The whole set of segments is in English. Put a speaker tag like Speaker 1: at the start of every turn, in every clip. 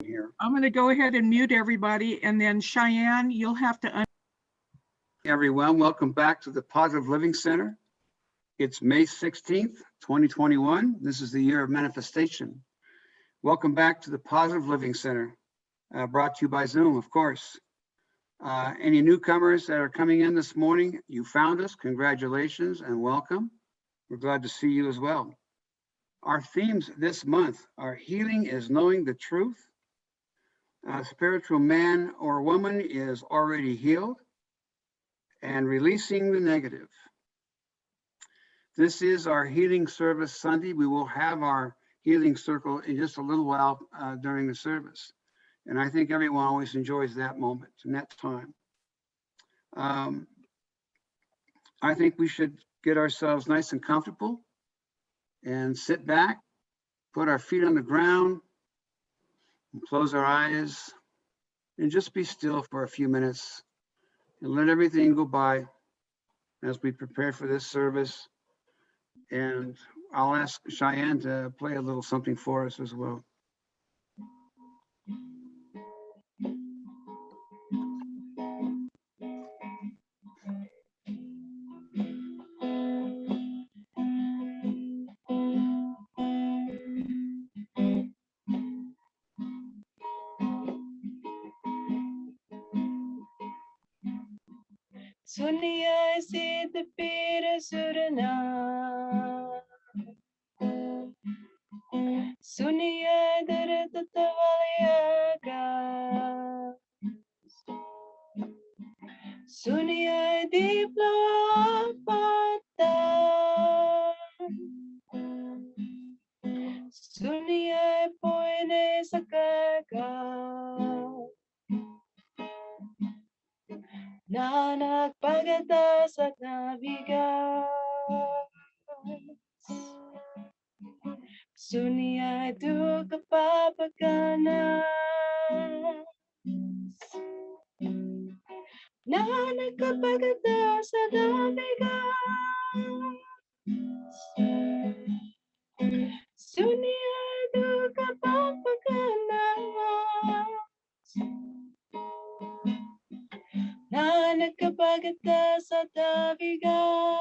Speaker 1: here.
Speaker 2: I'm going to go ahead and mute everybody, and then Cheyenne, you'll have to.
Speaker 1: Everyone, welcome back to the Positive Living Center. It's May 16th, 2021. This is the year of manifestation. Welcome back to the Positive Living Center, brought to you by Zoom, of course. Any newcomers that are coming in this morning, you found us. Congratulations and welcome. We're glad to see you as well. Our themes this month are healing is knowing the truth. Spiritual man or woman is already healed, and releasing the negative. This is our healing service Sunday. We will have our healing circle in just a little while during the service. And I think everyone always enjoys that moment and that time. I think we should get ourselves nice and comfortable and sit back, put our feet on the ground, and close our eyes, and just be still for a few minutes and let everything go by as we prepare for this service. And I'll ask Cheyenne to play a little something for us as well.
Speaker 3: Suniya siddh pir surna, Suniya dard tavalyaga, Suniya diplopata, Suniya poine sakaga. Nanak Bhagata Satnavigas Sunya Dukkha Papaganas Nanak Bhagata Satnavigas Sunya Dukkha Papaganas Nanak Bhagata Satnavigas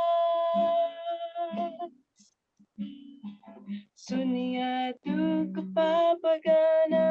Speaker 3: Sunya Dukkha Papaganas.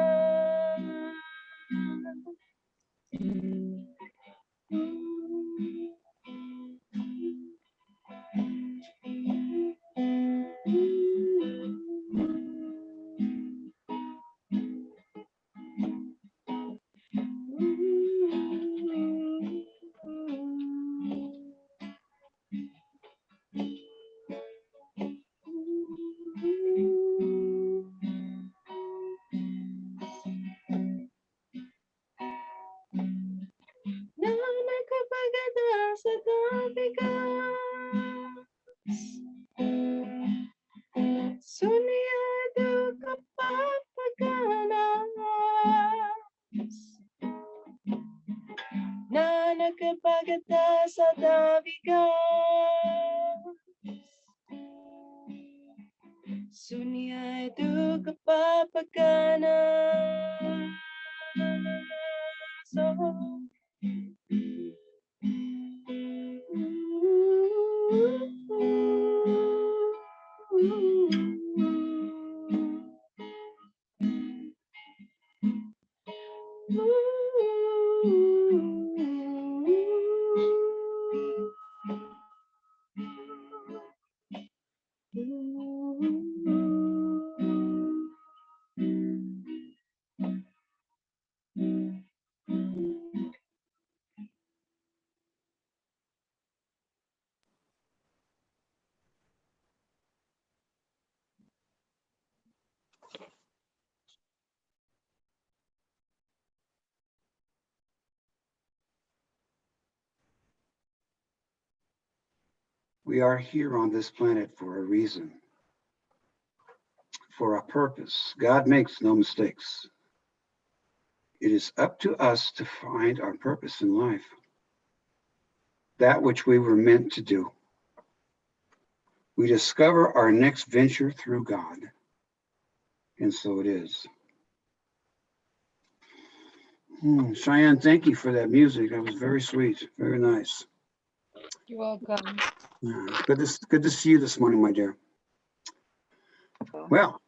Speaker 3: Sunya Dukkha Papaganas.
Speaker 1: We are here on this planet for a reason, for a purpose. God makes no mistakes. It is up to us to find our purpose in life, that which we were meant to do. We discover our next venture through God, and so it is. Cheyenne, thank you for that music. That was very sweet, very nice.
Speaker 3: You're welcome.
Speaker 1: Good to see you this morning, my dear. Well,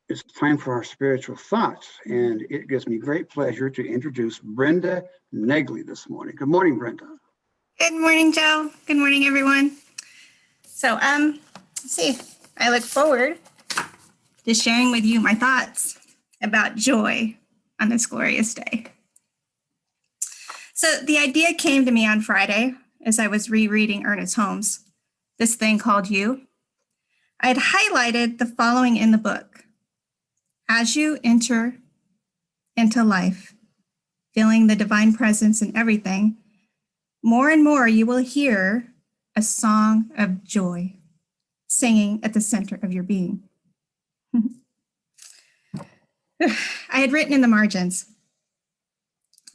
Speaker 1: it's time for our spiritual thoughts, and it gives me great pleasure to introduce Brenda Negley this morning. Good morning, Brenda.
Speaker 4: Good morning, Joe. Good morning, everyone. So, let's see, I look forward to sharing with you my thoughts about joy on this glorious day. So the idea came to me on Friday as I was rereading Ernest Holmes' This Thing Called You. I had highlighted the following in the book. As you enter into life, feeling the divine presence in everything, more and more you will hear a song of joy singing at the center of your being. I had written in the margins,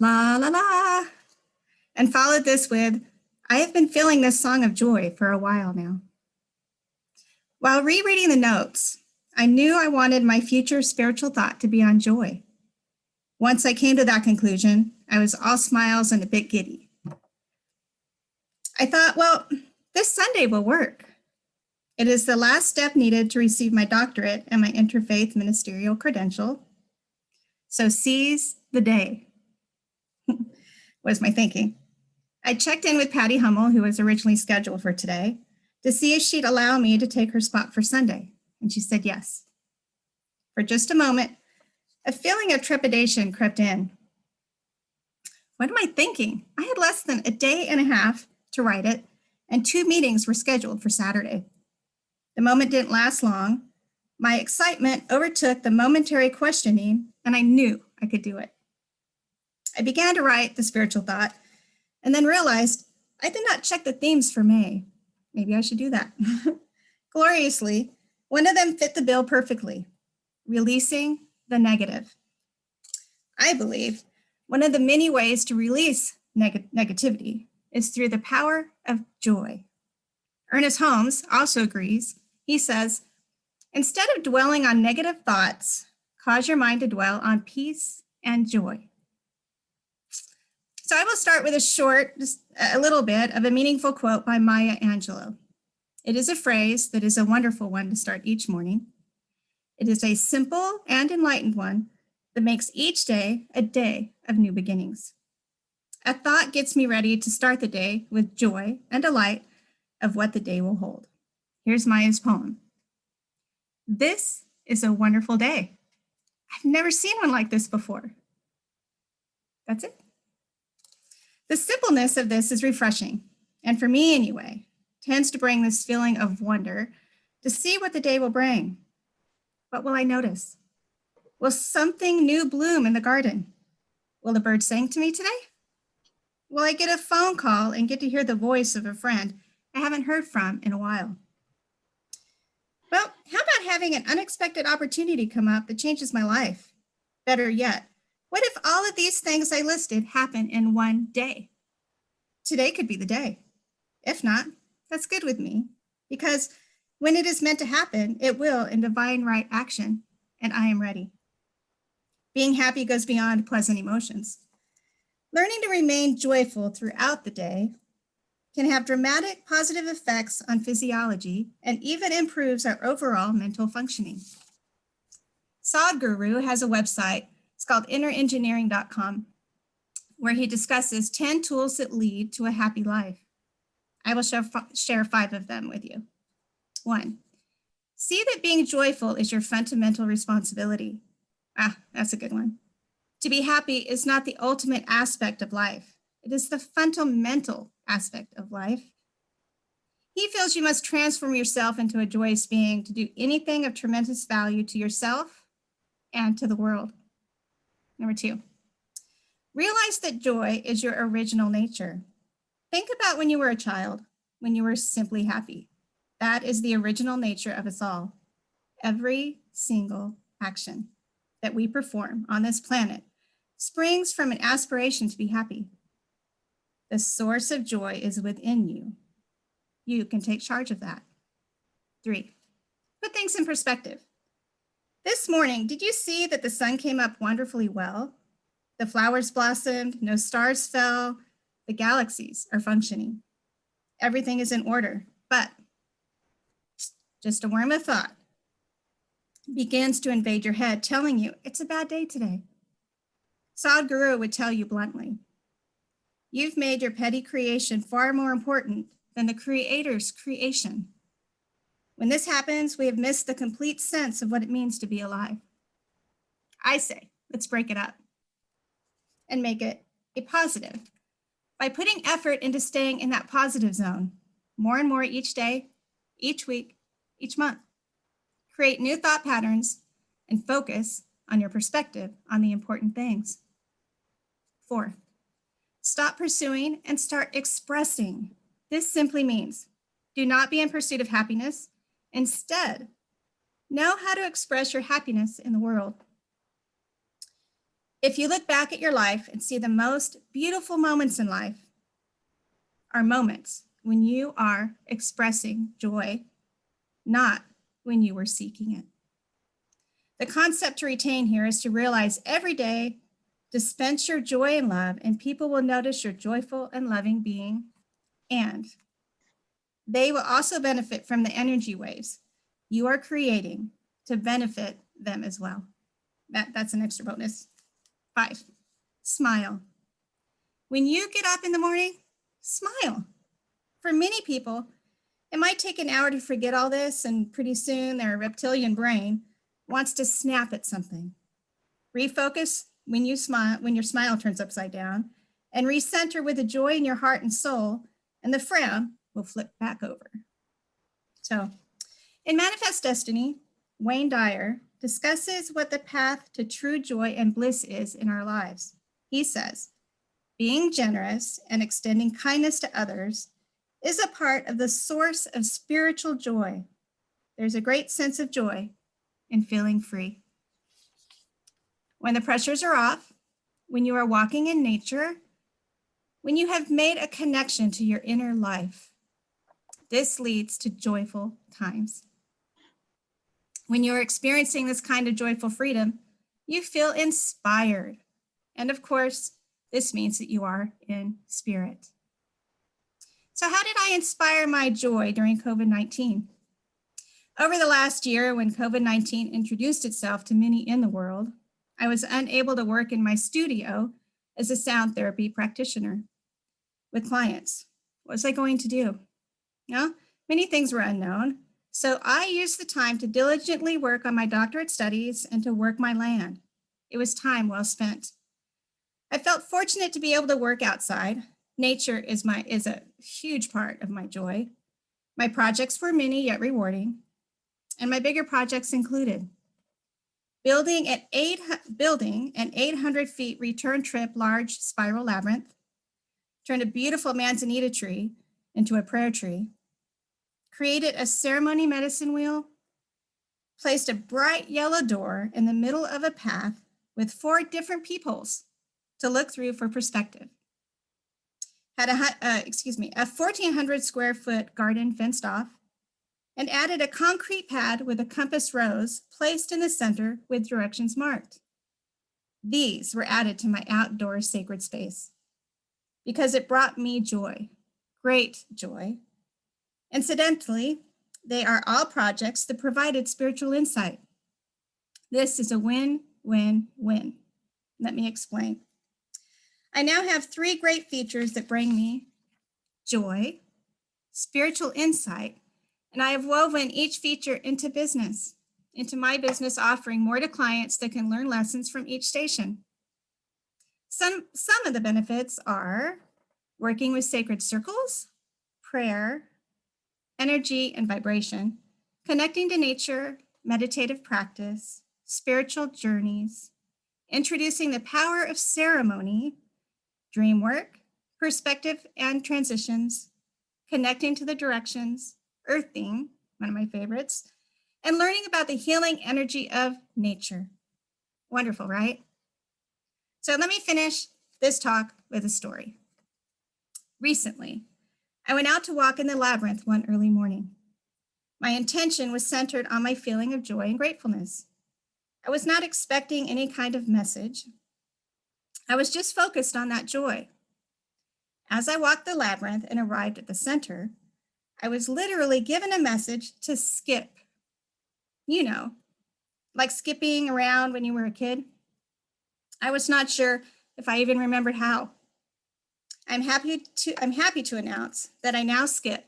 Speaker 4: la, la, la, and followed this with, I have been feeling this song of joy for a while now. While rereading the notes, I knew I wanted my future spiritual thought to be on joy. Once I came to that conclusion, I was all smiles and a bit giddy. I thought, well, this Sunday will work. It is the last step needed to receive my doctorate and my interfaith ministerial credential. So seize the day, was my thinking. I checked in with Patty Hummel, who was originally scheduled for today, to see if she'd allow me to take her spot for Sunday, and she said yes. For just a moment, a feeling of trepidation crept in. What am I thinking? I had less than a day and a half to write it, and 2 meetings were scheduled for Saturday. The moment didn't last long. My excitement overtook the momentary questioning, and I knew I could do it. I began to write the spiritual thought, and then realized I did not check the themes for May. Maybe I should do that. Gloriously, one of them fit the bill perfectly, releasing the negative. I believe one of the many ways to release negativity is through the power of joy. Ernest Holmes also agrees. He says, instead of dwelling on negative thoughts, cause your mind to dwell on peace and joy. So I will start with a short, just a little bit of a meaningful quote by Maya Angelou. It is a phrase that is a wonderful one to start each morning. It is a simple and enlightened one that makes each day a day of new beginnings. A thought gets me ready to start the day with joy and delight of what the day will hold. Here's Maya's poem. This is a wonderful day. I've never seen one like this before. That's it. The simpleness of this is refreshing, and for me anyway, tends to bring this feeling of wonder to see what the day will bring. What will I notice? Will something new bloom in the garden? Will the bird sing to me today? Will I get a phone call and get to hear the voice of a friend I haven't heard from in a while? Well, how about having an unexpected opportunity come up that changes my life? Better yet, what if all of these things I listed happen in one day? Today could be the day. If not, that's good with me, because when it is meant to happen, it will in divine right action, and I am ready. Being happy goes beyond pleasant emotions. Learning to remain joyful throughout the day can have dramatic positive effects on physiology and even improves our overall mental functioning. Sadhguru has a website, it's called innerengineering.com, where he discusses 10 tools that lead to a happy life. I will share 5 of them with you. 1, see that being joyful is your fundamental responsibility. That's a good one. To be happy is not the ultimate aspect of life. It is the fundamental aspect of life. He feels you must transform yourself into a joyous being to do anything of tremendous value to yourself and to the world. Number 2, realize that joy is your original nature. Think about when you were a child, when you were simply happy. That is the original nature of us all. Every single action that we perform on this planet springs from an aspiration to be happy. The source of joy is within you. You can take charge of that. 3, put things in perspective. This morning, did you see that the sun came up wonderfully well? The flowers blossomed, no stars fell, the galaxies are functioning. Everything is in order, but just a worm of thought begins to invade your head, telling you it's a bad day today. Sadhguru would tell you bluntly, you've made your petty creation far more important than the Creator's creation. When this happens, we have missed the complete sense of what it means to be alive. I say, let's break it up and make it a positive by putting effort into staying in that positive zone more and more each day, each week, each month. Create new thought patterns and focus on your perspective on the important things. 4, stop pursuing and start expressing. This simply means do not be in pursuit of happiness. Instead, know how to express your happiness in the world. If you look back at your life and see the most beautiful moments in life are moments when you are expressing joy, not when you were seeking it. The concept to retain here is to realize every day, dispense your joy and love, and people will notice your joyful and loving being, and they will also benefit from the energy waves you are creating to benefit them as well. That's an extra bonus. 5, smile. When you get up in the morning, smile. For many people, it might take an hour to forget all this, and pretty soon their reptilian brain wants to snap at something. Refocus when you smile, when your smile turns upside down, and recenter with the joy in your heart and soul, and the frown will flip back over. So, in Manifest Destiny, Wayne Dyer discusses what the path to true joy and bliss is in our lives. He says, being generous and extending kindness to others is a part of the source of spiritual joy. There's a great sense of joy in feeling free. When the pressures are off, when you are walking in nature, when you have made a connection to your inner life, this leads to joyful times. When you're experiencing this kind of joyful freedom, you feel inspired. And of course, this means that you are in spirit. So how did I inspire my joy during COVID-19? Over the last year, when COVID-19 introduced itself to many in the world, I was unable to work in my studio as a sound therapy practitioner with clients. What was I going to do? No, many things were unknown. So I used the time to diligently work on my doctorate studies and to work my land. It was time well spent. I felt fortunate to be able to work outside. Nature is a huge part of my joy. My projects were many yet rewarding, and my bigger projects included building an 800 feet return trip large spiral labyrinth, turned a beautiful manzanita tree into a prayer tree, created a ceremony medicine wheel, placed a bright yellow door in the middle of a path with 4 different peepholes to look through for perspective. Had a 1,400 square foot garden fenced off, and added a concrete pad with a compass rose placed in the center with directions marked. These were added to my outdoor sacred space because it brought me joy, great joy. Incidentally, they are all projects that provided spiritual insight. This is a win-win-win. Let me explain. I now have 3 great features that bring me joy, spiritual insight, and I have woven each feature into my business, offering more to clients that can learn lessons from each station. Some of the benefits are working with sacred circles, prayer, energy and vibration, connecting to nature, meditative practice, spiritual journeys, introducing the power of ceremony, dream work, perspective and transitions, connecting to the directions, earthing, one of my favorites, and learning about the healing energy of nature. Wonderful, right? So let me finish this talk with a story. Recently, I went out to walk in the labyrinth one early morning. My intention was centered on my feeling of joy and gratefulness. I was not expecting any kind of message. I was just focused on that joy. As I walked the labyrinth and arrived at the center, I was literally given a message to skip. You know, like skipping around when you were a kid. I was not sure if I even remembered how. I'm happy to announce that I now skip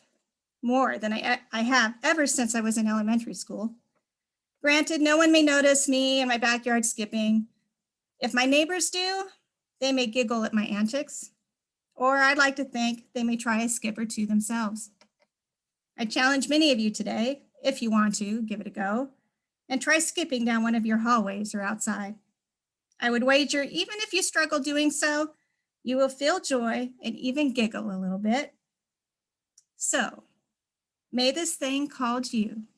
Speaker 4: more than I have ever since I was in elementary school. Granted, no one may notice me in my backyard skipping. If my neighbors do, they may giggle at my antics, or I'd like to think they may try a skip or two themselves. I challenge many of you today, if you want to, give it a go, and try skipping down one of your hallways or outside. I would wager, even if you struggle doing so, you will feel joy and even giggle a little bit. So, may this thing called you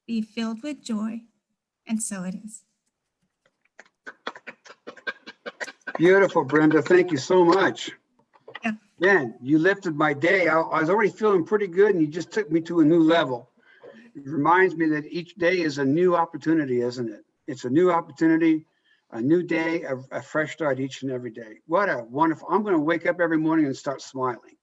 Speaker 4: be filled with joy, and so it is.
Speaker 1: Beautiful, Brenda. Thank you so much.
Speaker 4: Yeah.
Speaker 1: Man, you lifted my day. I was already feeling pretty good, and you just took me to a new level. It reminds me that each day is a new opportunity, isn't it? It's a new opportunity, a new day, a fresh start each and every day. What a wonderful, I'm going to wake up every morning and start smiling.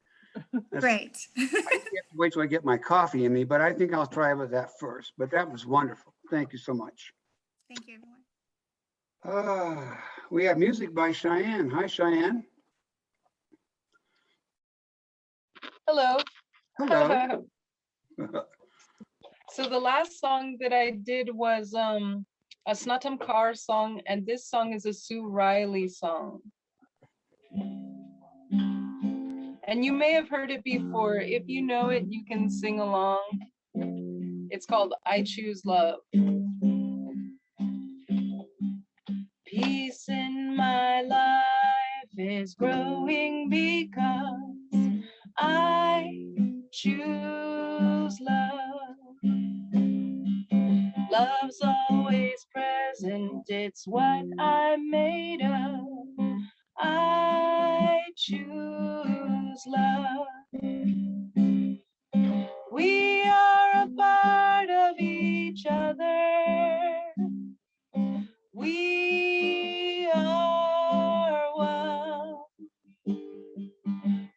Speaker 4: Great.
Speaker 1: I have to wait till I get my coffee in me, but I think I'll try with that first. But that was wonderful. Thank you so much.
Speaker 4: Thank you, everyone.
Speaker 1: We have music by Cheyenne. Hi, Cheyenne.
Speaker 3: Hello.
Speaker 1: Hello.
Speaker 3: So the last song that I did was a Snatam Kaur song, and this song is a Sue Riley song. And you may have heard it before. If you know it, you can sing along. It's called I Choose Love. Peace in my life is growing because I choose love. Love's always present, it's what I'm made of. I choose love. We are a part of each other. We are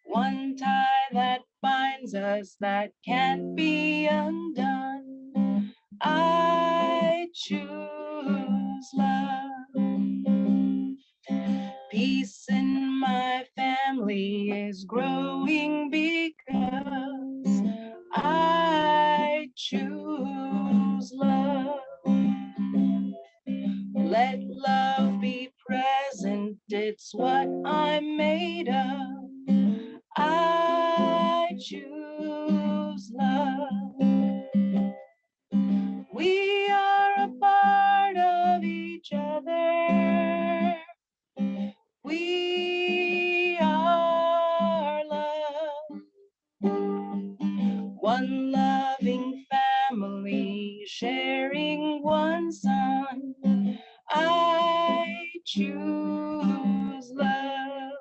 Speaker 3: one tie that binds us that can't be undone. I choose love. Peace in my family is growing because I choose love. Let love be present, it's what I'm made of. I choose love. We are a part of each other. We are love. One loving family sharing one son. I choose love.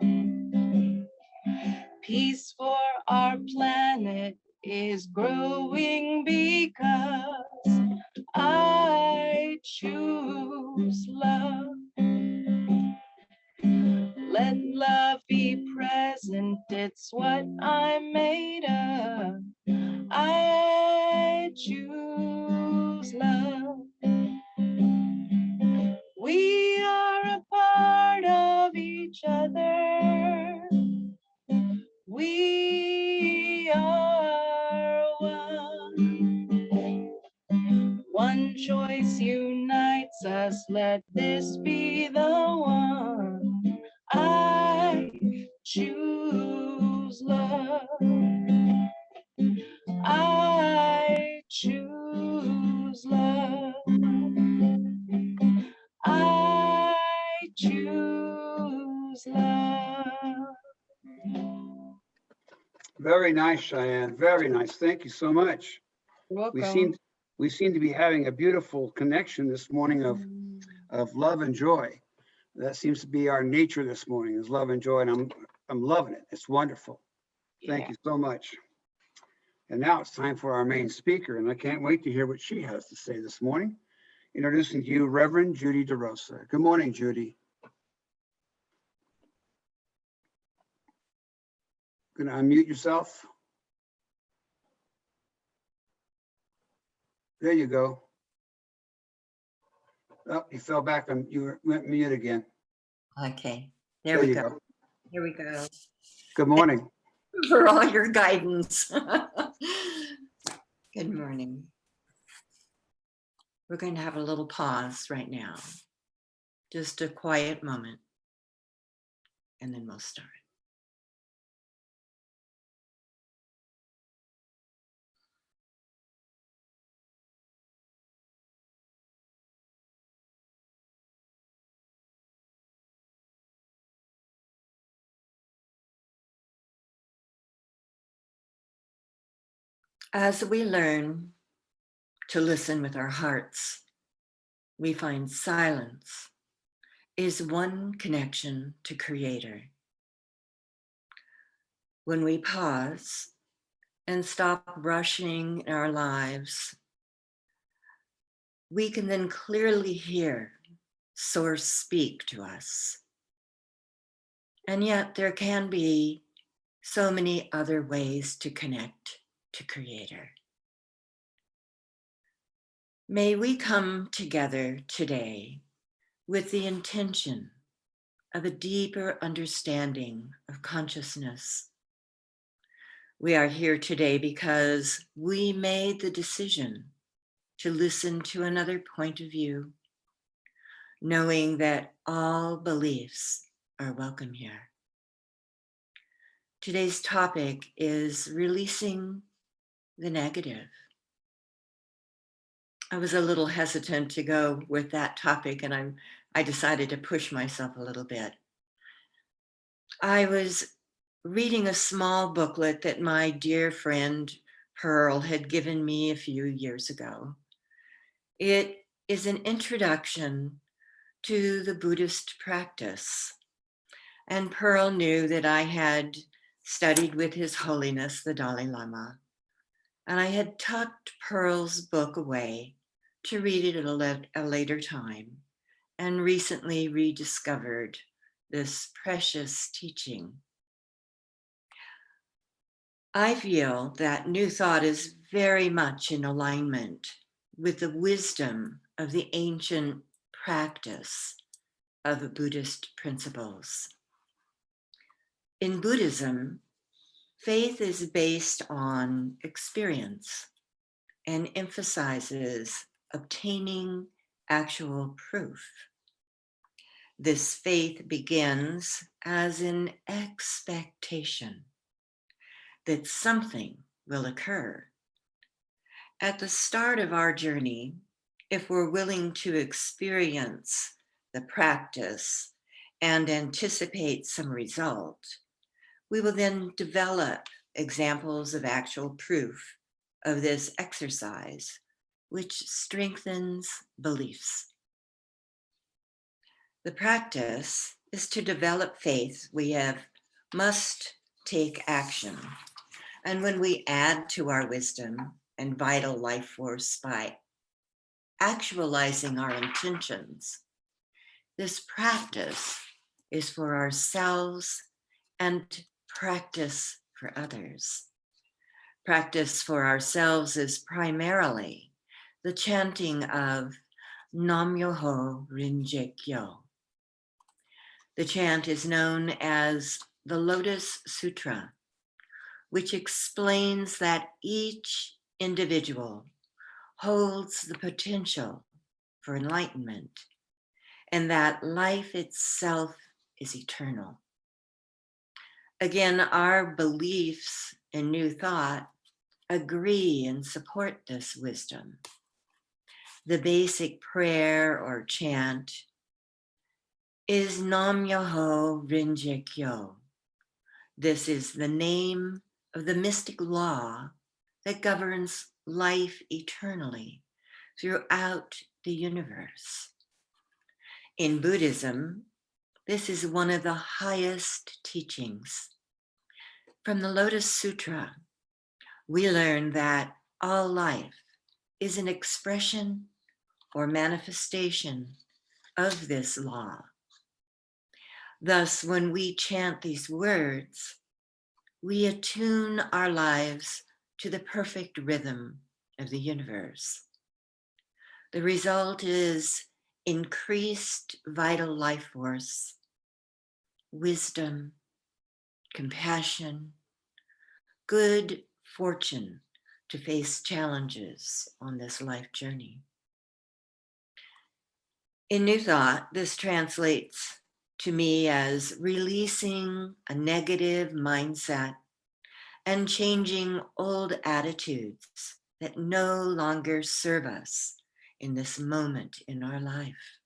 Speaker 3: Peace for our planet is growing because I choose love. Let love be present, it's what I'm made of. I choose love. We are a part of each other. We are one. One choice unites us, let this be the one. I choose love. I choose love. I choose love.
Speaker 1: Very nice, Cheyenne. Very nice. Thank you so much.
Speaker 3: You're welcome.
Speaker 1: We seem to be having a beautiful connection this morning of love and joy. That seems to be our nature this morning, is love and joy, and I'm loving it. It's wonderful. Thank you so much. And now it's time for our main speaker, and I can't wait to hear what she has to say this morning. Introducing to you, Rev Judy DeRosa. Good morning, Judy. Gonna unmute yourself. There you go. Oh, you fell back on, went mute again.
Speaker 5: Okay, there
Speaker 1: There
Speaker 5: we
Speaker 1: you
Speaker 5: go.
Speaker 1: go.
Speaker 5: Here we go.
Speaker 1: Good morning.
Speaker 5: For all your guidance. Good morning. We're going to have a little pause right now. Just a quiet moment. And then we'll start. As we learn to listen with our hearts, we find silence is one connection to Creator. When we pause and stop rushing in our lives, we can then clearly hear Source speak to us. And yet there can be so many other ways to connect to Creator. May we come together today with the intention of a deeper understanding of consciousness. We are here today because we made the decision to listen to another point of view, knowing that all beliefs are welcome here. Today's topic is releasing the negative. I was a little hesitant to go with that topic, and I decided to push myself a little bit. I was reading a small booklet that my dear friend Pearl had given me a few years ago. It is an introduction to the Buddhist practice. And Pearl knew that I had studied with His Holiness, the Dalai Lama. And I had tucked Pearl's book away to read it at a later time, and recently rediscovered this precious teaching. I feel that New Thought is very much in alignment with the wisdom of the ancient practice of Buddhist principles. In Buddhism, faith is based on experience and emphasizes obtaining actual proof. This faith begins as an expectation that something will occur. At the start of our journey, if we're willing to experience the practice and anticipate some result, we will then develop examples of actual proof of this exercise, which strengthens beliefs. The practice is to develop faith. We must take action. And when we add to our wisdom and vital life force by actualizing our intentions, this practice is for ourselves and practice for others. Practice for ourselves is primarily the chanting of nam-myoho-renge-kyo. The chant is known as the Lotus Sutra, which explains that each individual holds the potential for enlightenment and that life itself is eternal. Again, our beliefs in New Thought agree and support this wisdom. The basic prayer or chant is nam-myoho-renge-kyo. This is the name of the mystic law that governs life eternally throughout the universe. In Buddhism, this is one of the highest teachings. From the Lotus Sutra, we learn that all life is an expression or manifestation of this law. Thus, when we chant these words, we attune our lives to the perfect rhythm of the universe. The result is increased vital life force, wisdom, compassion, good fortune to face challenges on this life journey. In New Thought, this translates to me as releasing a negative mindset and changing old attitudes that no longer serve us in this moment in our life.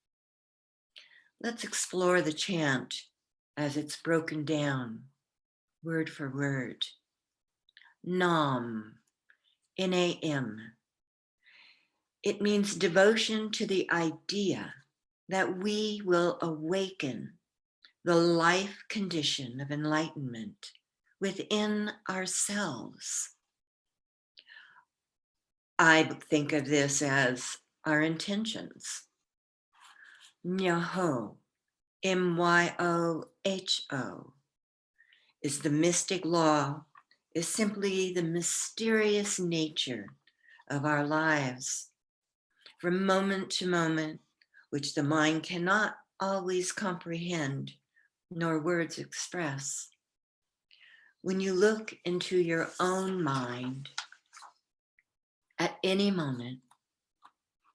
Speaker 5: Let's explore the chant as it's broken down, word for word. Nam, N-A-M. It means devotion to the idea that we will awaken the life condition of enlightenment within ourselves. I think of this as our intentions. Myoho, M-Y-O-H-O, is the mystic law, is simply the mysterious nature of our lives, from moment to moment, which the mind cannot always comprehend, nor words express. When you look into your own mind at any moment,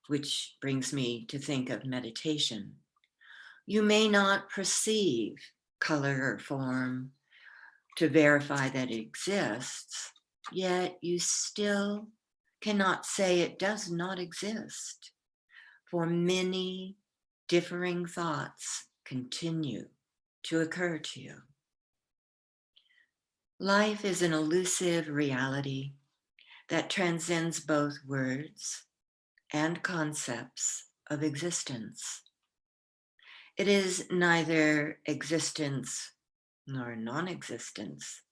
Speaker 5: which brings me to think of meditation, you may not perceive color or form to verify that it exists, yet you still cannot say it does not exist, for many differing thoughts continue to occur to you. Life is an elusive reality that transcends both words and concepts of existence. It is neither existence nor non-existence,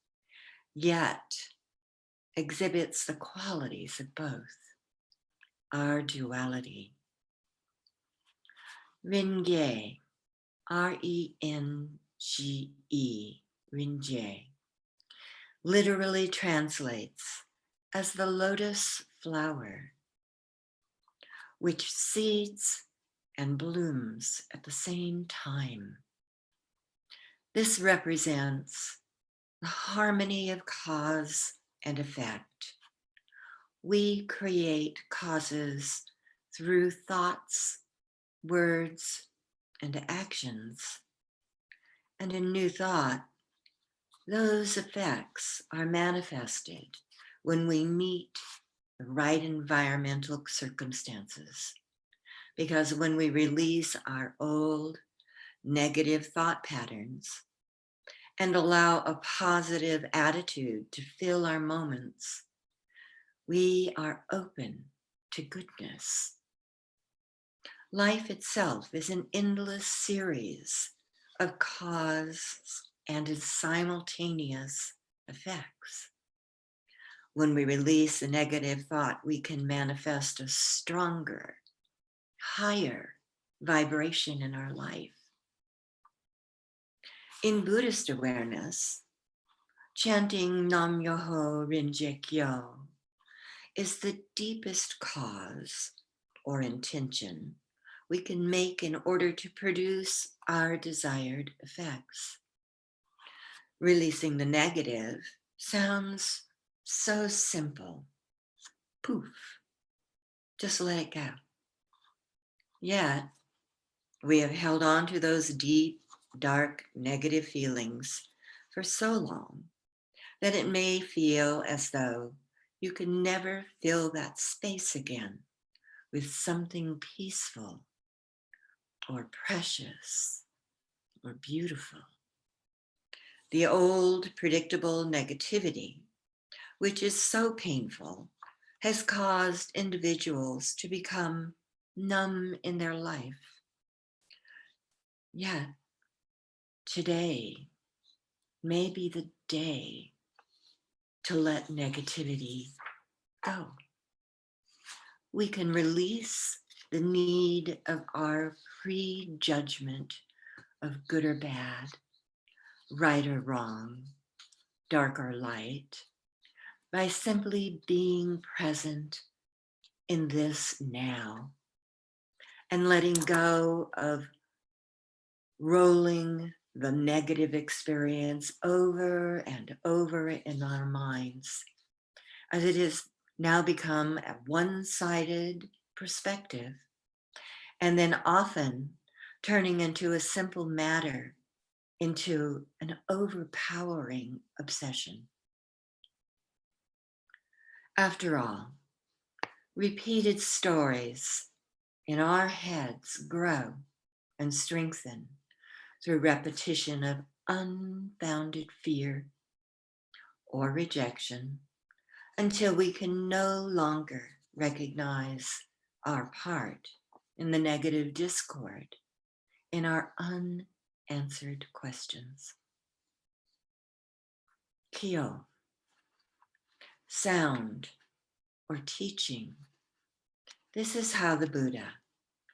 Speaker 5: yet exhibits the qualities of both, our duality. Renge, R-E-N-G-E, Renge, literally translates as the lotus flower, which seeds and blooms at the same time. This represents the harmony of cause and effect. We create causes through thoughts, words, and actions. And in New Thought, those effects are manifested when we meet the right environmental circumstances. Because when we release our old negative thought patterns and allow a positive attitude to fill our moments, we are open to goodness. Life itself is an endless series of cause and its simultaneous effects. When we release a negative thought, we can manifest a stronger, higher vibration in our life. In Buddhist awareness, chanting nam-myoho-renge-kyo is the deepest cause or intention we can make in order to produce our desired effects. Releasing the negative sounds so simple. Poof, just let it go. Yet, we have held on to those deep, dark, negative feelings for so long that it may feel as though you can never fill that space again with something peaceful or precious or beautiful. The old, predictable negativity, which is so painful, has caused individuals to become numb in their life. Yet, today may be the day to let negativity go. We can release the need of our prejudgment of good or bad, right or wrong, dark or light, by simply being present in this now and letting go of rolling the negative experience over and over in our minds, as it has now become a one-sided perspective, and then often turning into a simple matter into an overpowering obsession. After all, repeated stories in our heads grow and strengthen through repetition of unfounded fear or rejection until we can no longer recognize our part in the negative discord, in our unanswered questions. Kyo, sound or teaching. This is how the Buddha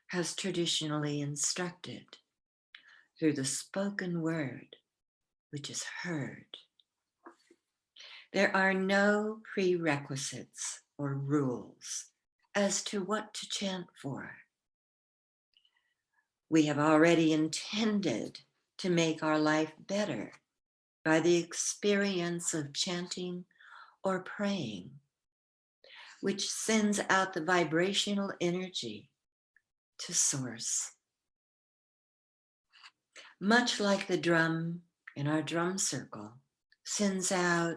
Speaker 5: has traditionally instructed, through the spoken word, which is heard. There are no prerequisites or rules as to what to chant for. We have already intended to make our life better by the experience of chanting or praying, which sends out the vibrational energy to source. Much like the drum in our drum circle sends out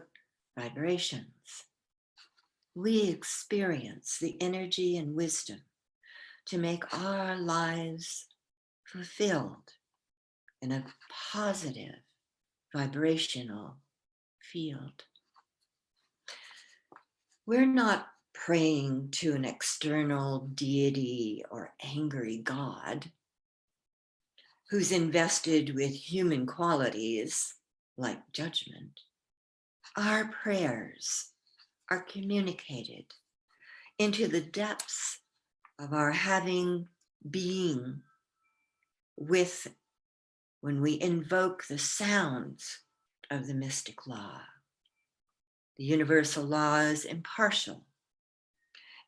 Speaker 5: vibrations, we experience the energy and wisdom to make our lives fulfilled in a positive vibrational field. We're not praying to an external deity or angry God who's invested with human qualities like judgment. Our prayers are communicated into the depths of our having being with when we invoke the sounds of the mystic law. The universal law is impartial,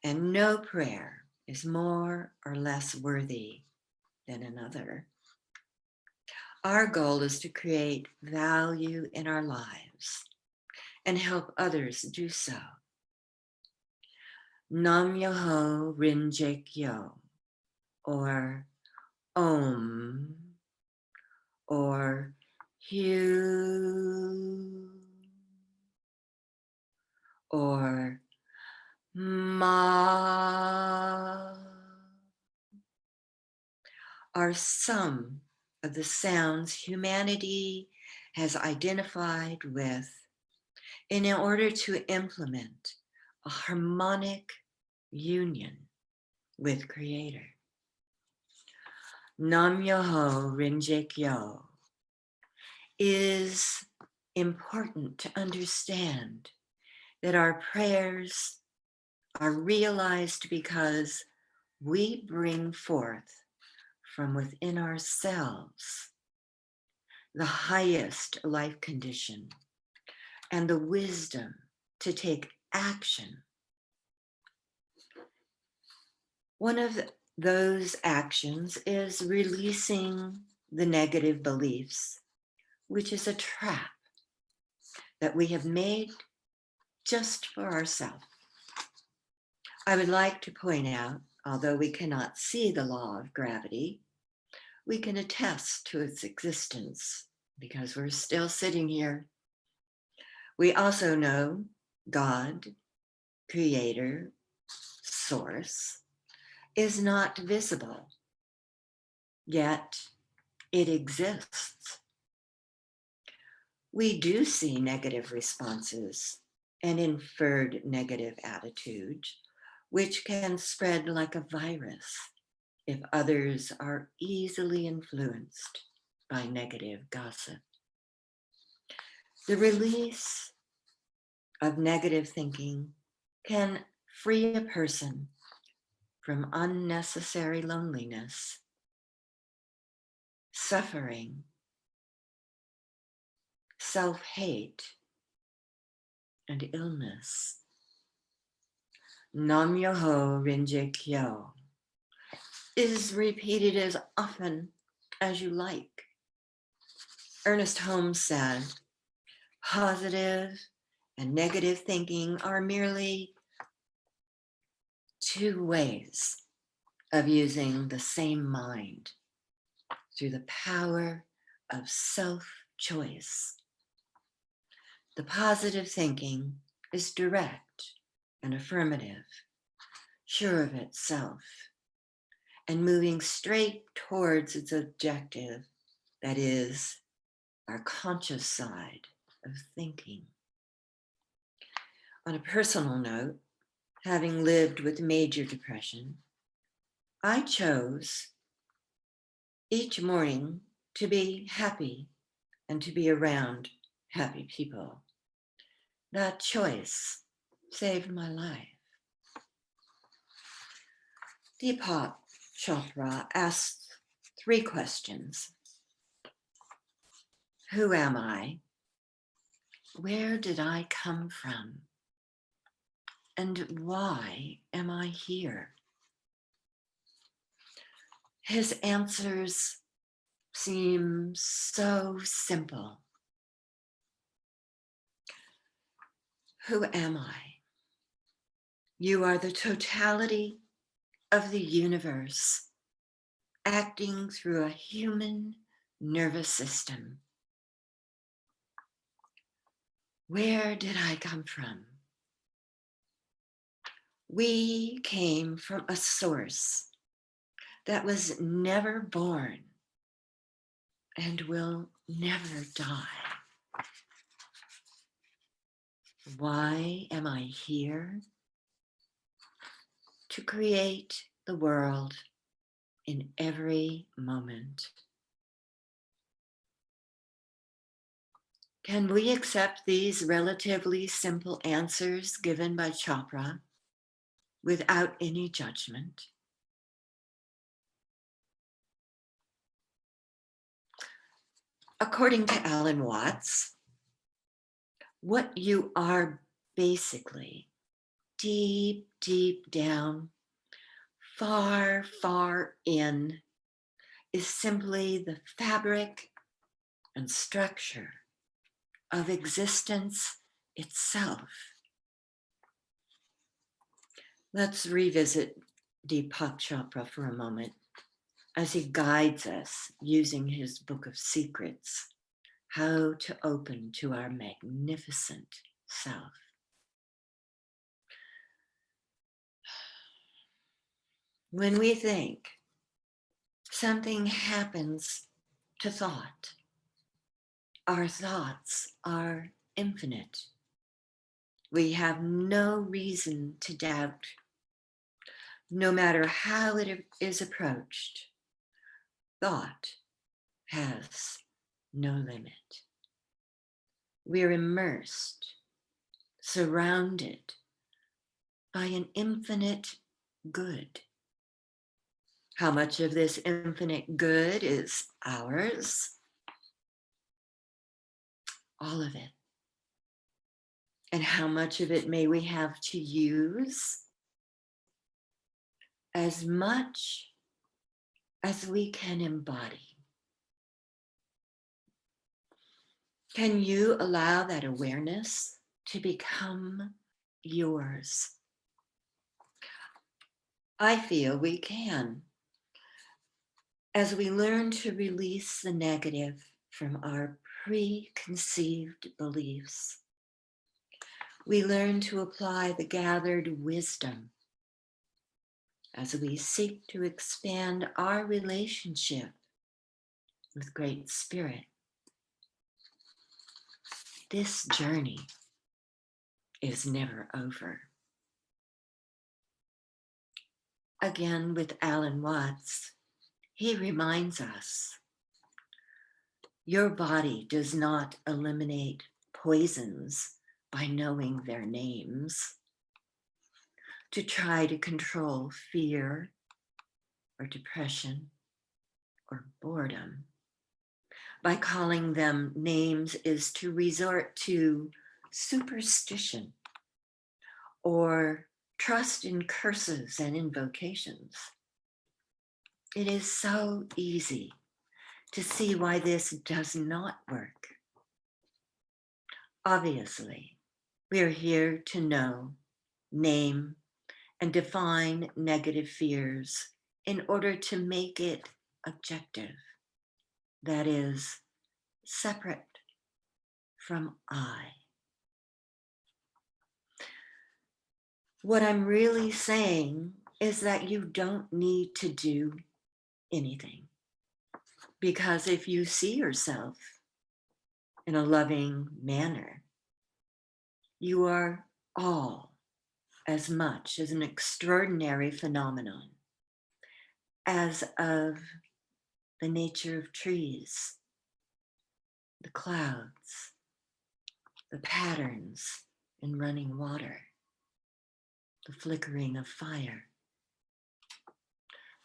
Speaker 5: and no prayer is more or less worthy than another. Our goal is to create value in our lives and help others do so. Nam-myoho-renge-kyo, or Om, or Hu, or Ma, are some of the sounds humanity has identified with in order to implement a harmonic union with Creator. Nam-myoho-renge-kyo is important to understand that our prayers are realized because we bring forth from within ourselves the highest life condition and the wisdom to take action. One of those actions is releasing the negative beliefs, which is a trap that we have made just for ourselves. I would like to point out, although we cannot see the law of gravity, we can attest to its existence because we're still sitting here. We also know God, Creator, Source, is not visible, yet it exists. We do see negative responses and inferred negative attitudes, which can spread like a virus if others are easily influenced by negative gossip. The release of negative thinking can free a person from unnecessary loneliness, suffering, self-hate, and illness. Nam-myoho-renge-kyo is repeated as often as you like. Ernest Holmes said, positive and negative thinking are merely two ways of using the same mind through the power of self-choice. The positive thinking is direct and affirmative, sure of itself, and moving straight towards its objective, that is, our conscious side of thinking. On a personal note, having lived with major depression, I chose each morning to be happy and to be around happy people. That choice saved my life. Deepak Chopra asks 3 questions. Who am I? Where did I come from? And why am I here? His answers seem so simple. Who am I? You are the totality of the universe, acting through a human nervous system. Where did I come from? We came from a source that was never born and will never die. Why am I here? To create the world in every moment. Can we accept these relatively simple answers given by Chopra without any judgment? According to Alan Watts, what you are basically deep, deep down, far, far in, is simply the fabric and structure of existence itself. Let's revisit Deepak Chopra for a moment as he guides us using his Book of Secrets, how to open to our magnificent self. When we think, something happens to thought. Our thoughts are infinite. We have no reason to doubt, no matter how it is approached. Thought has no limit. We're immersed, surrounded by an infinite good. How much of this infinite good is ours? All of it. And how much of it may we have to use? As much as we can embody. Can you allow that awareness to become yours? I feel we can. As we learn to release the negative from our preconceived beliefs, we learn to apply the gathered wisdom as we seek to expand our relationship with Great Spirit. This journey is never over. Again, with Alan Watts, he reminds us, your body does not eliminate poisons by knowing their names. To try to control fear or depression or boredom by calling them names is to resort to superstition or trust in curses and invocations. It is so easy to see why this does not work. Obviously, we are here to know, name, and define negative fears in order to make it objective, that is, separate from I. What I'm really saying is that you don't need to do anything, because if you see yourself in a loving manner, you are all as much as an extraordinary phenomenon as of the nature of trees, the clouds, the patterns in running water, the flickering of fire,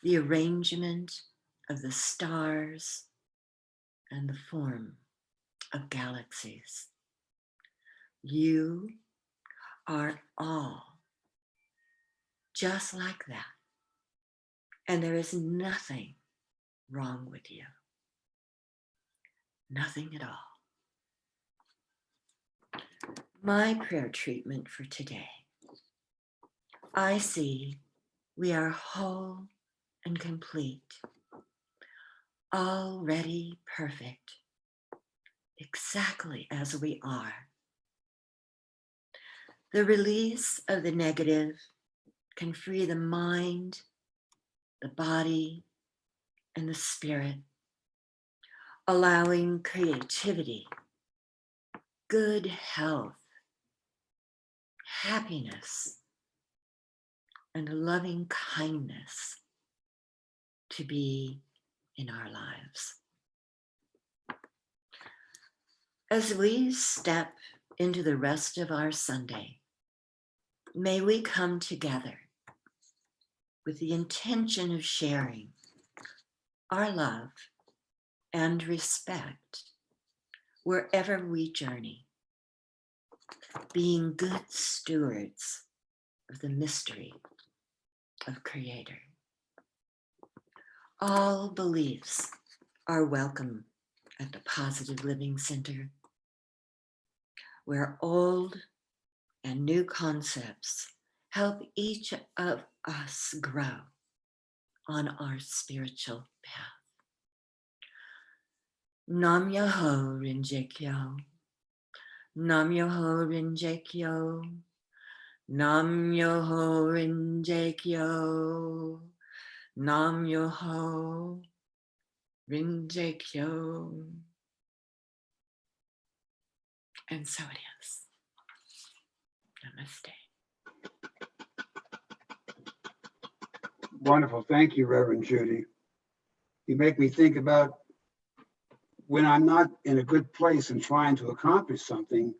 Speaker 5: the arrangement of the stars, and the form of galaxies. You are all just like that. And there is nothing wrong with you. Nothing at all. My prayer treatment for today. I see we are whole and complete, already perfect, exactly as we are. The release of the negative can free the mind, the body, and the spirit, allowing creativity, good health, happiness, and loving kindness to be in our lives. As we step into the rest of our Sunday, may we come together with the intention of sharing our love and respect wherever we journey, being good stewards of the mystery of Creator. All beliefs are welcome at the Positive Living Center, where old and new concepts help each of us grow on our spiritual path. Nam-myoho-renge-kyo, Nam-myoho-renge-kyo, Nam-myoho-renge-kyo, Nam-myoho-renge-kyo. And so it is. Namaste.
Speaker 1: Wonderful. Thank you, Reverend Judy. You make me think about when I'm not in a good place and trying to accomplish something,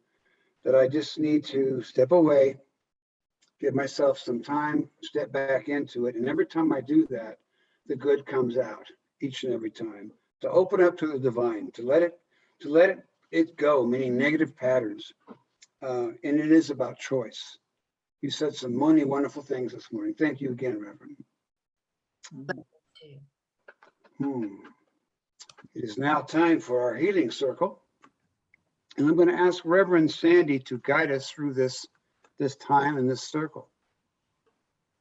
Speaker 1: that I just need to step away, give myself some time, step back into it. And every time I do that, the good comes out each and every time. To open up to the divine, to let it go, meaning negative patterns. And it is about choice. You said some many wonderful things this morning. Thank you again, Reverend. It is now time for our healing circle. And I'm going to ask Reverend Sandy to guide us through this time in this circle.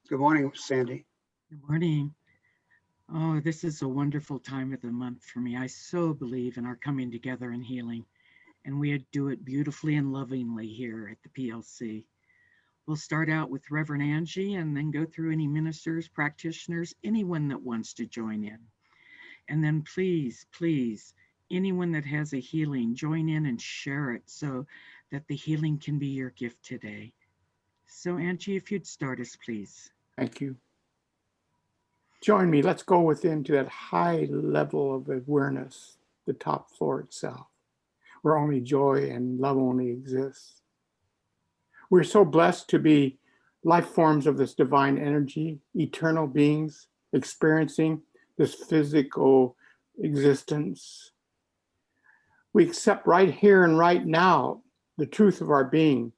Speaker 1: Good morning, Sandy.
Speaker 2: Good morning. Oh, this is a wonderful time of the month for me. I so believe in our coming together and healing, and we do it beautifully and lovingly here at the PLC. We'll start out with Reverend Angie and then go through any ministers, practitioners, anyone that wants to join in. And then please, anyone that has a healing, join in and share it so that the healing can be your gift today. So Angie, if you'd start us, please.
Speaker 6: Thank you. Join me. Let's go within to that high level of awareness, the top floor itself, where only joy and love only exists. We're so blessed to be life forms of this divine energy, eternal beings experiencing this physical existence. We accept right here and right now the truth of our being,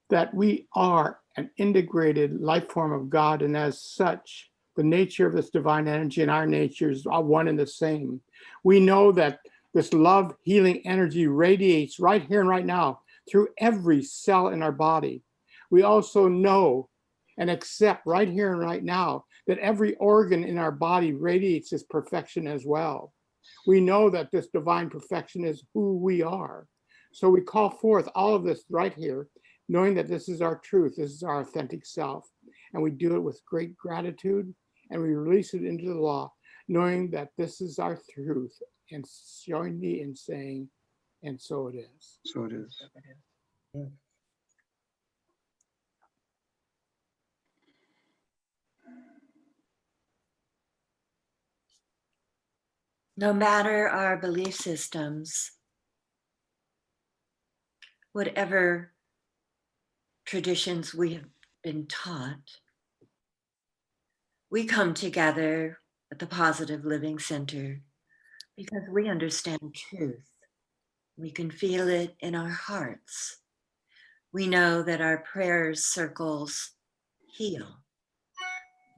Speaker 6: that we are an integrated life form of God, and as such, the nature of this divine energy and our natures are one and the same. We know that this love healing energy radiates right here and right now through every cell in our body. We also know and accept right here and right now that every organ in our body radiates this perfection as well. We know that this divine perfection is who we are. So we call forth all of this right here, knowing that this is our truth, this is our authentic self. And we do it with great gratitude, and we release it into the law, knowing that this is our truth, and join me in saying, and so it is.
Speaker 1: So it is.
Speaker 5: No matter our belief systems, whatever traditions we have been taught, we come together at the Positive Living Center because we understand truth. We can feel it in our hearts. We know that our prayer circles heal.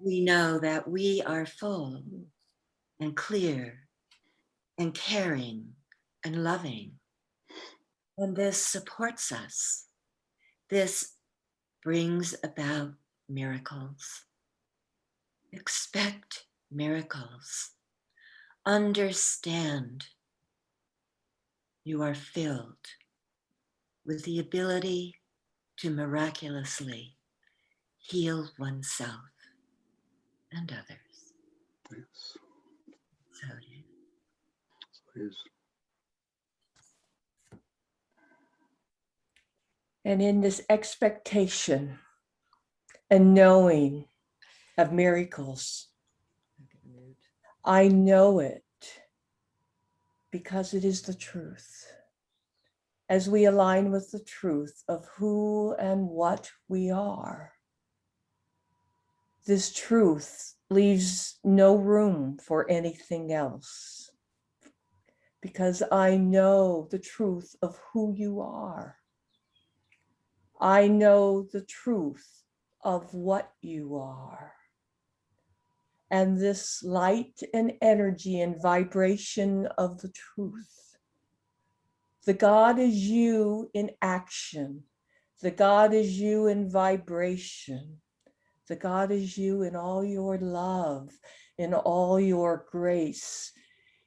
Speaker 5: We know that we are full and clear and caring and loving. And this supports us. This brings about miracles. Expect miracles. Understand you are filled with the ability to miraculously heal oneself and others.
Speaker 1: Yes.
Speaker 5: So it is.
Speaker 1: So it is.
Speaker 7: And in this expectation and knowing of miracles, I know it because it is the truth. As we align with the truth of who and what we are, this truth leaves no room for anything else, because I know the truth of who you are. I know the truth of what you are. And this light and energy and vibration of the truth. The God is you in action. The God is you in vibration. The God is you in all your love, in all your grace,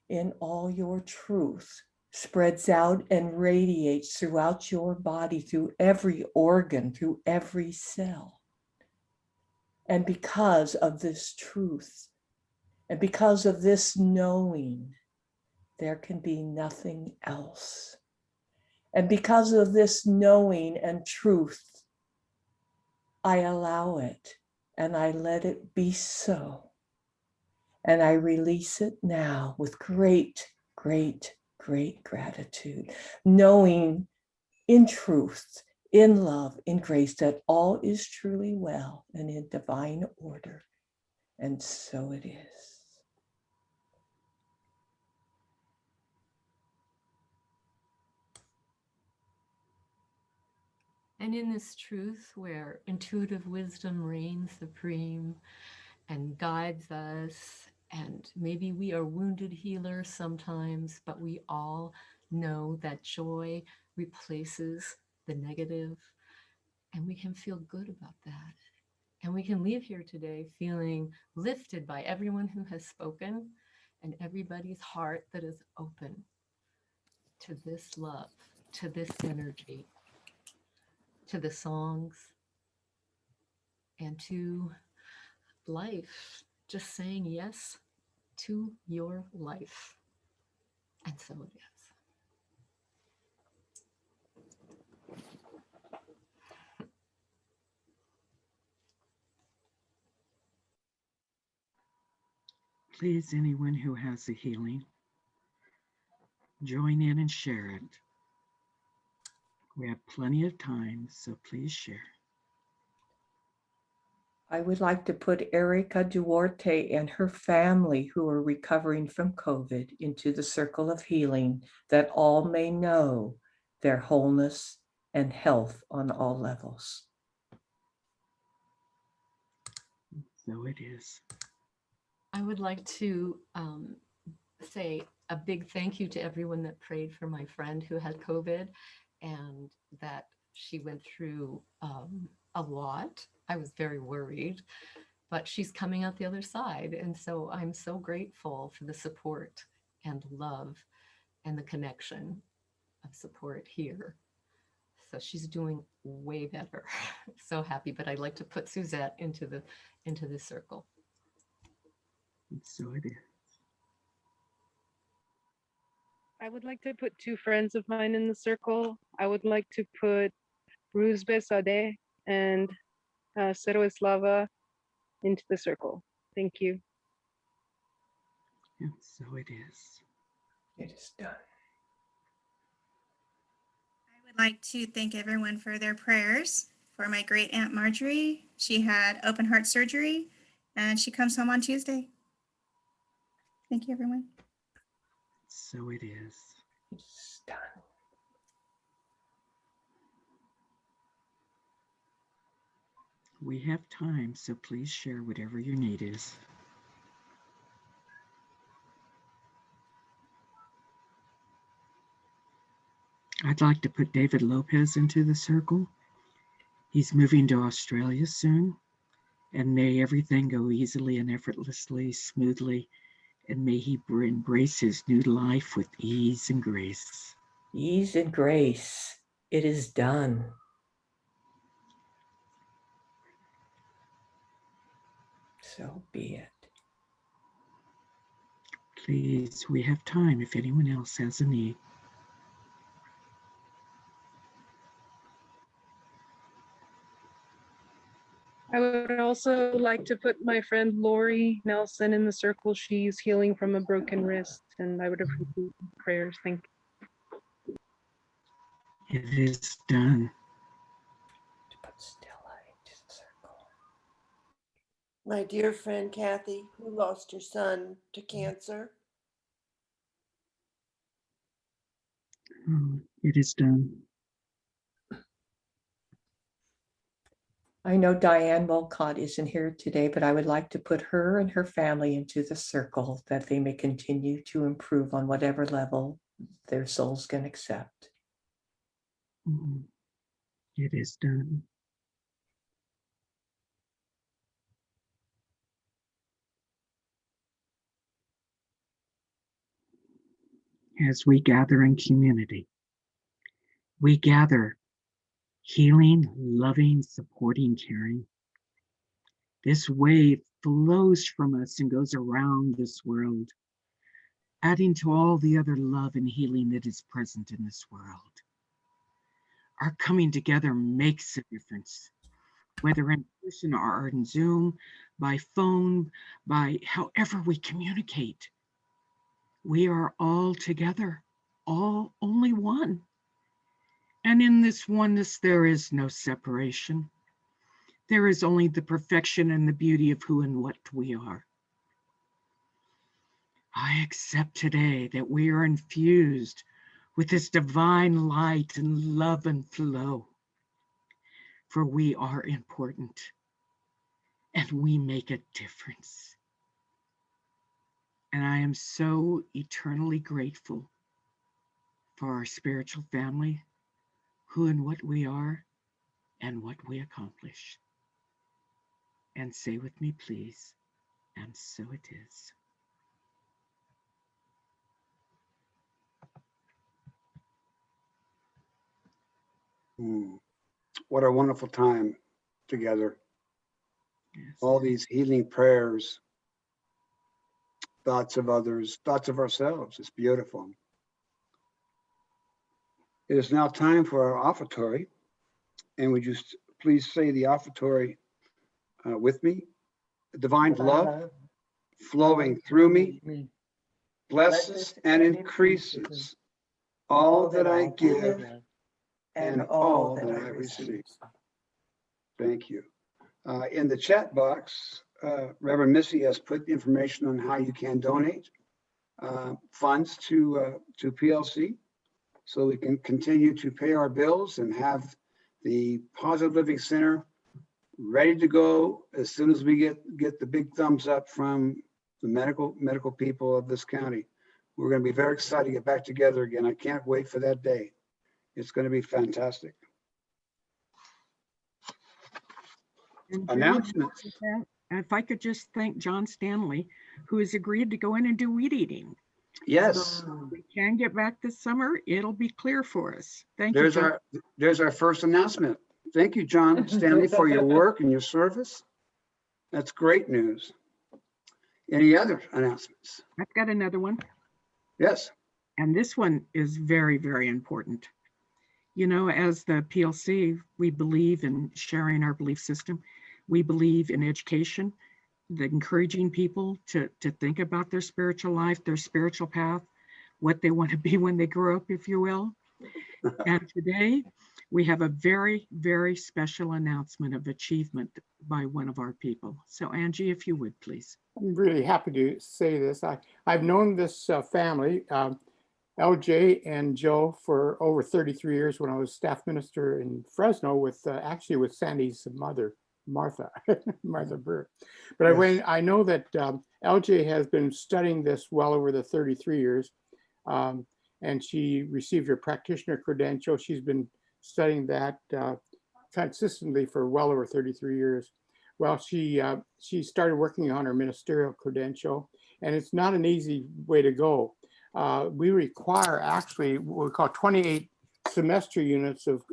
Speaker 7: in all your truth. Spreads out and radiates throughout your body, through every organ, through every cell. And because of this truth, and because of this knowing, there can be nothing else. And because of this knowing and truth, I allow it and I let it be so. And I release it now with great, great, great gratitude, knowing in truth, in love, in grace, that all is truly well and in divine order. And so it is.
Speaker 8: And in this truth where intuitive wisdom reigns supreme and guides us, and maybe we are wounded healers sometimes, but we all know that joy replaces the negative, and we can feel good about that. And we can leave here today feeling lifted by everyone who has spoken and everybody's heart that is open to this love, to this energy, to the songs, and to life, just saying yes to your life. And so it is.
Speaker 2: Please, anyone who has a healing, join in and share it. We have plenty of time, so please share.
Speaker 7: I would like to put Erica Duarte and her family who are recovering from COVID into the circle of healing, that all may know their wholeness and health on all levels.
Speaker 2: So it is.
Speaker 8: I would like to say a big thank you to everyone that prayed for my friend who had COVID and that she went through a lot. I was very worried, but she's coming out the other side. And so I'm so grateful for the support and love and the connection of support here. So she's doing way better. So happy, but I'd like to put Suzette into the circle.
Speaker 2: So it is.
Speaker 3: I would like to put two friends of mine in the circle. I would like to put Ruzbe Sadeh and Seroislava into the circle. Thank you.
Speaker 2: And so it is.
Speaker 7: It is done.
Speaker 4: I would like to thank everyone for their prayers for my great Aunt Marjorie. She had open heart surgery and she comes home on Tuesday. Thank you, everyone.
Speaker 2: So it is.
Speaker 7: It's done.
Speaker 2: We have time, so please share whatever your need is. I'd like to put David Lopez into the circle. He's moving to Australia soon, and may everything go easily and effortlessly, smoothly, and may he embrace his new life with ease and grace.
Speaker 7: Ease and grace. It is done. So be it.
Speaker 2: Please, we have time if anyone else has a need.
Speaker 3: I would also like to put my friend Lori Nelson in the circle. She's healing from a broken wrist, and I would appreciate prayers. Thank you.
Speaker 2: It is done.
Speaker 7: To put Stella into the circle.
Speaker 9: My dear friend Kathy, who lost her son to cancer.
Speaker 2: It is done.
Speaker 7: I know Diane Mulcott isn't here today, but I would like to put her and her family into the circle that they may continue to improve on whatever level their souls can accept.
Speaker 2: It is done. As we gather in community, we gather healing, loving, supporting, caring. This wave flows from us and goes around this world, adding to all the other love and healing that is present in this world. Our coming together makes a difference, whether in person or on Zoom, by phone, by however we communicate. We are all together, all only one. And in this oneness, there is no separation. There is only the perfection and the beauty of who and what we are. I accept today that we are infused with this divine light and love and flow, for we are important and we make a difference. And I am so eternally grateful for our spiritual family, who and what we are, and what we accomplish. And say with me, please, and so it is.
Speaker 1: What a wonderful time together.
Speaker 2: Yes.
Speaker 1: All these healing prayers, thoughts of others, thoughts of ourselves. It's beautiful. It is now time for our offertory. And would you please say the offertory with me? Divine love flowing through me blesses and increases all that I give and all that I receive. Thank you. In the chat box, Reverend Missy has put information on how you can donate funds to PLC. so we can continue to pay our bills and have the Positive Living Center ready to go as soon as we get the big thumbs up from the medical people of this county. We're going to be very excited to get back together again. I can't wait for that day. It's going to be fantastic.
Speaker 2: And
Speaker 1: Announcements.
Speaker 2: if I could just thank John Stanley, who has agreed to go in and do weed eating.
Speaker 1: Yes,
Speaker 2: So we can get back this summer. It'll be clear for us. Thank you.
Speaker 1: there's our first announcement. Thank you, John Stanley, for your work and your service. That's great news. Any other announcements?
Speaker 2: I've got another one.
Speaker 1: Yes.
Speaker 2: And this one is very, very important. You know, as the PLC, we believe in sharing our belief system. We believe in education, encouraging people to think about their spiritual life, their spiritual path, what they want to be when they grow up, if you will. And today we have a very, very special announcement of achievement by one of our people. So Angie, if you would, please.
Speaker 6: I'm really happy to say this. I've known this family, LJ and Joe, for over 33 years when I was staff minister in Fresno with actually with Sandy's mother, Martha, Martha Burr. But
Speaker 1: Yes.
Speaker 6: I know that LJ has been studying this well over the 33 years, and she received her practitioner credential. She's been studying that consistently for well over 33 years. Well, she started working on her ministerial credential, and it's not an easy way to go. We require actually what we call 28 semester units of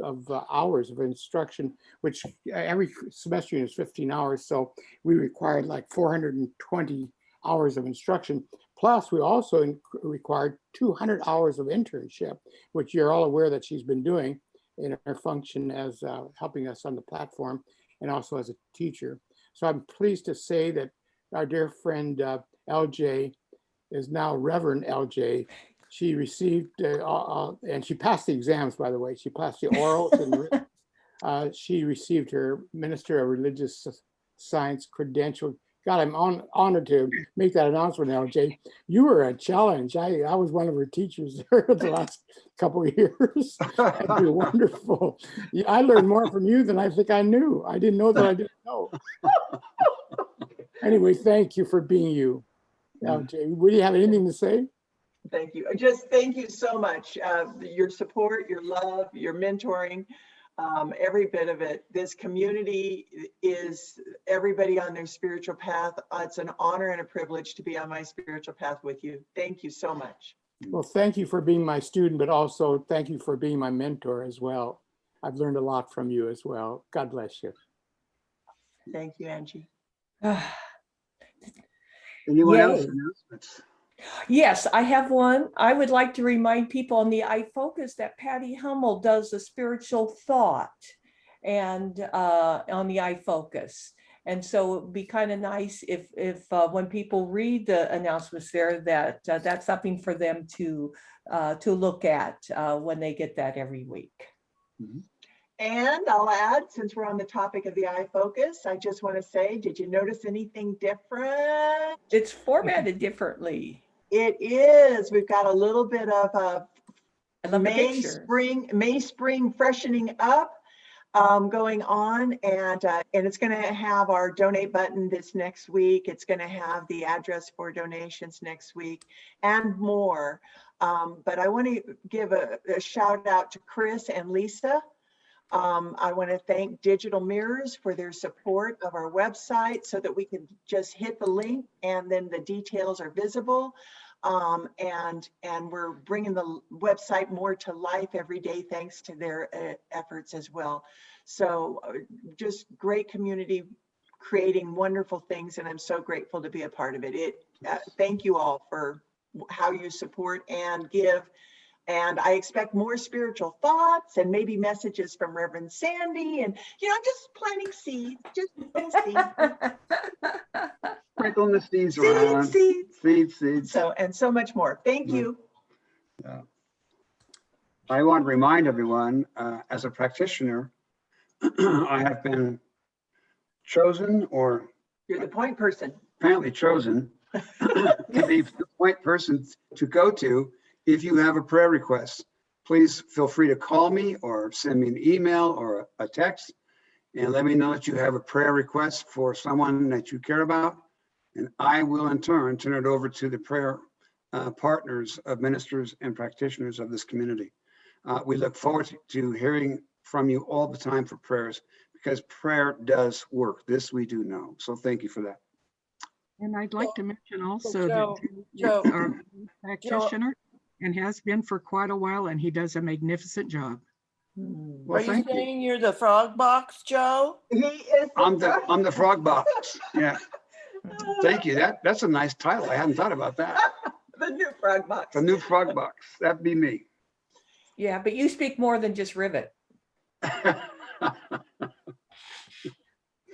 Speaker 6: hours of instruction, which every semester unit is 15 hours. So we required like 420 hours of instruction. Plus, we also required 200 hours of internship, which you're all aware that she's been doing in her function as helping us on the platform and also as a teacher. So I'm pleased to say that our dear friend LJ is now Reverend LJ. She received, and she passed the exams, by the way. She passed the orals and she received her Minister of Religious Science credential. God, I'm honored to make that announcement, LJ. You were a challenge. I was one of her teachers there the last couple of years. You're wonderful. I learned more from you than I think I knew. I didn't know that I didn't know. Anyway, thank you for being you, LJ. Would you have anything to say?
Speaker 10: Thank you. Just thank you so much. Your support, your love, your mentoring, every bit of it. This community is everybody on their spiritual path. It's an honor and a privilege to be on my spiritual path with you. Thank you so much.
Speaker 6: Well, thank you for being my student, but also thank you for being my mentor as well. I've learned a lot from you as well. God bless you.
Speaker 10: Thank you, Angie.
Speaker 1: Anyone
Speaker 7: Yay.
Speaker 1: else? Announcements?
Speaker 7: Yes, I have one. I would like to remind people on the iFocus that Patty Hummel does a spiritual thought and on the iFocus. And so it'd be kind of nice if when people read the announcements there, that that's something for them to look at when they get that every week.
Speaker 1: Mm-hmm.
Speaker 10: And I'll add, since we're on the topic of the iFocus, I just want to say, did you notice anything different?
Speaker 7: It's formatted differently.
Speaker 10: It is. We've got a little bit of a
Speaker 7: I love the
Speaker 10: May
Speaker 7: picture.
Speaker 10: spring freshening up going on, and it's going to have our donate button this next week. It's going to have the address for donations next week and more. But I want to give a shout out to Chris and Lisa. I want to thank Digital Mirrors for their support of our website so that we can just hit the link and then the details are visible. And we're bringing the website more to life every day thanks to their efforts as well. So just great community creating wonderful things, and I'm so grateful to be a part of it. Thank you all for how you support and give. And I expect more spiritual thoughts and maybe messages from Reverend Sandy. And, I'm just planting seeds,
Speaker 1: Sprinkling the seeds around. Seeds.
Speaker 10: So much more. Thank you.
Speaker 1: Yeah. I want to remind everyone, as a practitioner, I have been chosen, or
Speaker 10: You're the point person.
Speaker 1: apparently chosen, to be the point person to go to if you have a prayer request. please feel free to call me or send me an email or a text and let me know that you have a prayer request for someone that you care about. And I will in turn it over to the prayer partners of ministers and practitioners of this community. We look forward to hearing from you all the time for prayers, because prayer does work. This we do know. So thank you for that.
Speaker 2: And I'd like to mention also
Speaker 9: Joe,
Speaker 2: that
Speaker 9: Joe,
Speaker 2: Joe is our practitioner and has been for quite a while, and he does a magnificent job.
Speaker 1: Well,
Speaker 9: are you
Speaker 1: thank you.
Speaker 9: saying you're the frog box, Joe?
Speaker 10: He is.
Speaker 1: I'm the frog box. Yeah. Thank you. That's a nice title. I hadn't thought about that.
Speaker 10: The new frog box.
Speaker 1: The new frog box. That'd be me.
Speaker 7: Yeah, but you speak more than just rivet.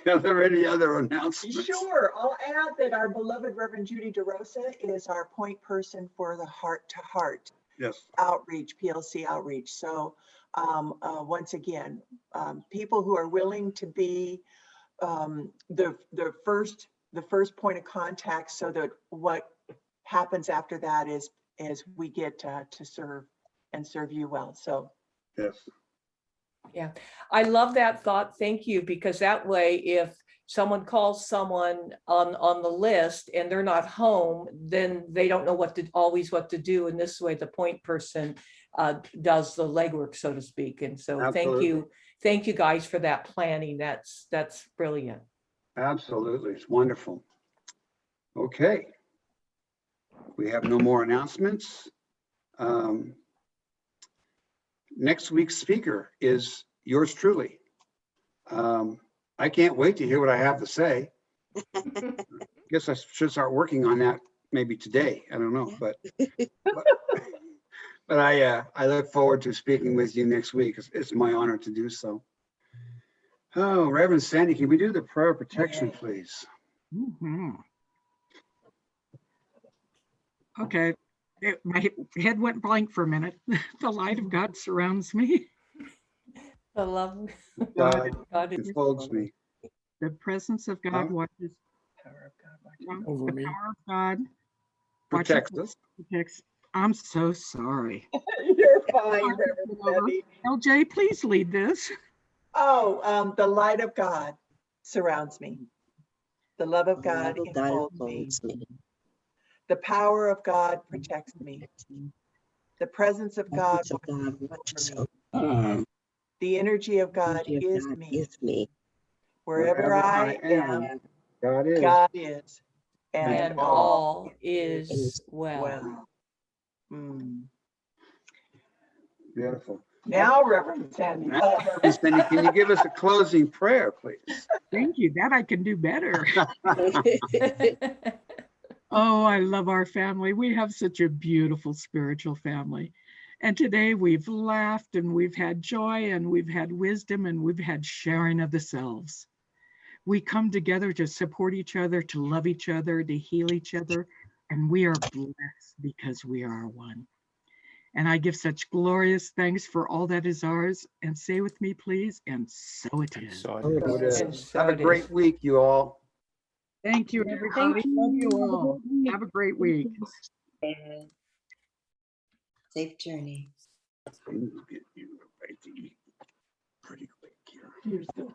Speaker 1: Are there any other announcements?
Speaker 10: Sure, I'll add that our beloved Reverend Judy DeRosa is our point person for the heart-to-heart
Speaker 1: Yes.
Speaker 10: outreach, PLC outreach. So once again, people who are willing to be the first point of contact, so that what happens after that is we get to serve you well. So
Speaker 1: Yes.
Speaker 7: Yeah, I love that thought. Thank you, because that way, if someone calls someone on the list and they're not home, then they don't know what to do. And this way, the point person does the legwork, so to speak. And so
Speaker 1: Absolutely.
Speaker 7: thank you guys for that planning. That's brilliant.
Speaker 1: Absolutely. It's wonderful. Okay. We have no more announcements. Next week's speaker is yours truly. I can't wait to hear what I have to say. Guess I should start working on that maybe today. I don't know, but I look forward to speaking with you next week. It's my honor to do so. Oh, Reverend Sandy, can we do the prayer of protection, please?
Speaker 2: Mhm. Okay, my head went blank for a minute. The light of God surrounds me.
Speaker 7: The love
Speaker 1: God
Speaker 7: God is
Speaker 1: enfolds me.
Speaker 2: The presence of God watches
Speaker 6: Over
Speaker 2: the
Speaker 6: me.
Speaker 2: power of God
Speaker 1: Protects us.
Speaker 2: protects. I'm so sorry.
Speaker 10: you're fine, Reverend Sandy.
Speaker 2: LJ, please lead this.
Speaker 10: Oh, the light of God surrounds me. The love of God enfolds me. The power of God protects me. The presence of God watches over me. The energy of God is me. Wherever I am, God is.
Speaker 7: and all is well.
Speaker 1: Beautiful.
Speaker 10: Now, Reverend Sandy.
Speaker 1: Now, Reverend Sandy, can you give us a closing prayer, please?
Speaker 2: Thank you. That I can do better. Oh, I love our family. We have such a beautiful spiritual family. And today we've laughed and we've had joy and we've had wisdom and we've had sharing of the selves. We come together to support each other, to love each other, to heal each other. And we are blessed because we are one. And I give such glorious thanks for all that is ours. And say with me, please, and so it is.
Speaker 6: So
Speaker 1: So it is.
Speaker 7: And so
Speaker 1: Have a
Speaker 7: it
Speaker 1: great
Speaker 7: is.
Speaker 1: week, you all.
Speaker 2: Thank you, everybody. Love you all. Have a great week.
Speaker 11: Safe journey.
Speaker 1: Get you right to eat pretty quick here.
Speaker 10: You're so